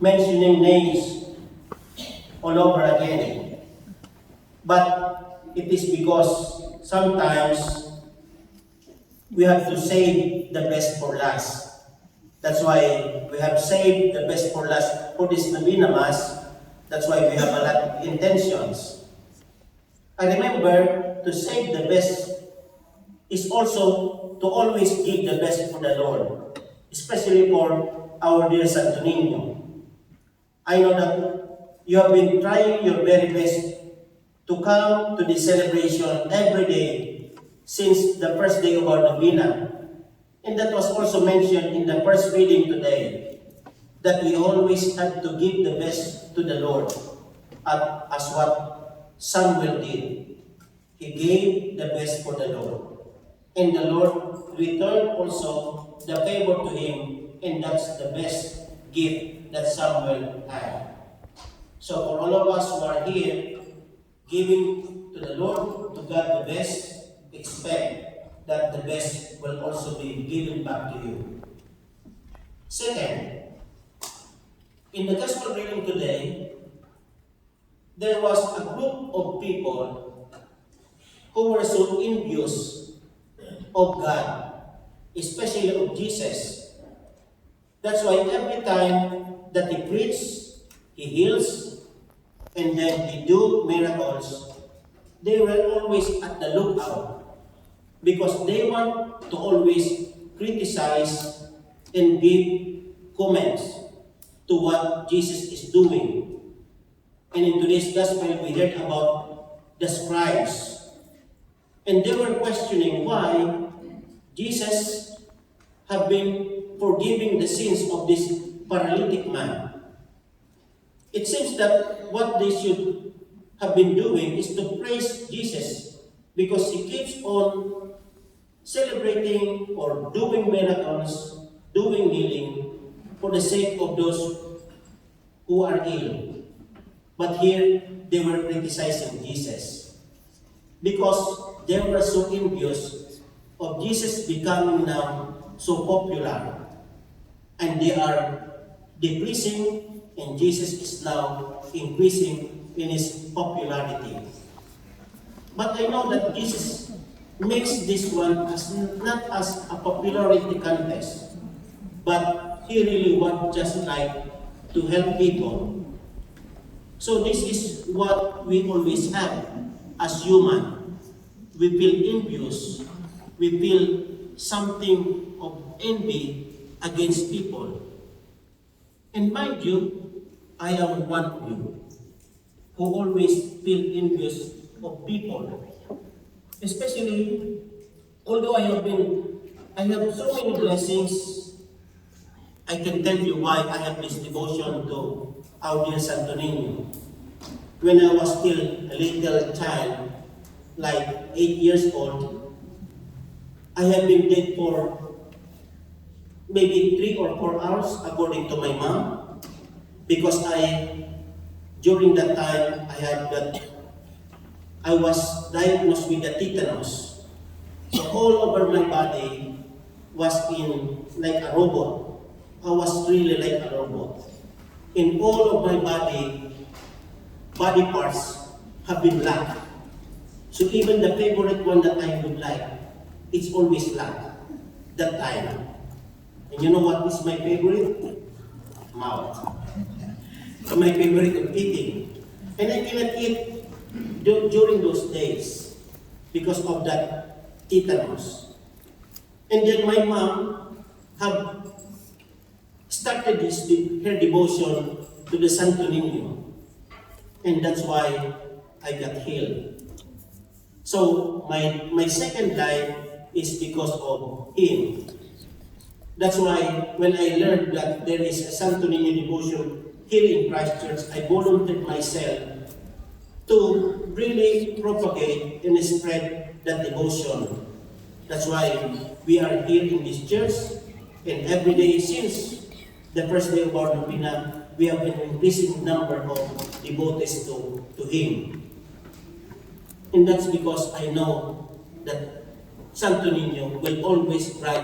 mentioning names all over again. But it is because sometimes we have to save the best for last. That's why we have saved the best for last for this Novena Mass. That's why we have a lot of intentions. I remember to save the best is also to always give the best for the Lord, especially for our dear Santo Niño. I know that you have been trying your very best to come to this celebration every day since the first day of our Novena. And that was also mentioned in the first reading today, that we always have to give the best to the Lord, as what Samuel did. He gave the best for the Lord. And the Lord returned also the favor to him, and that's the best gift that Samuel had. So for all of us who are here, giving to the Lord, to God the best, expect that the best will also be given back to you. Second, in the Gospel reading today, there was a group of people who were so envious of God, especially of Jesus. That's why every time that he preached, he heals, and then he do miracles, they were always at the lookout because they want to always criticize and give comments to what Jesus is doing. And in today's gospel, we heard about the scribes. And they were questioning why Jesus have been forgiving the sins of this paralytic man. It seems that what they should have been doing is to praise Jesus because he keeps on celebrating or doing miracles, doing healing for the sake of those who are ill. But here, they were criticizing Jesus because they were so envious of Jesus becoming now so popular, and they are decreasing, and Jesus is now increasing in his popularity. But I know that Jesus makes this one as not as a popularity contest, but he really wants just like to help people. So this is what we always have as human. We feel envious. We feel something of envy against people. And mind you, I am one of you who always feel envious of people. Especially, although I have so many blessings, I can tell you why I have this devotion to our dear Santo Niño. When I was still a little child, like 8 years old, I have been dead for maybe 3 or 4 hours, according to my mom, because during that time, I was diagnosed with the tetanus. So all over my body was in like a robot. I was really like a robot. In all of my body parts have been black. So even the favorite one that I would like, it's always black that time. And you know what is my favorite? Mouth. So my favorite of eating. And I cannot eat during those days because of that tetanus. And then my mom have started her devotion to the Santo Niño. And that's why I got healed. So my second life is because of him. That's why when I learned that there is a Santo Niño devotion here in Christchurch, I volunteered myself to really propagate and spread that devotion. That's why we are here in this church, and every day since the first day of our Novena, we have an increasing number of devotees to him. And that's because I know that Santo Niño will always grant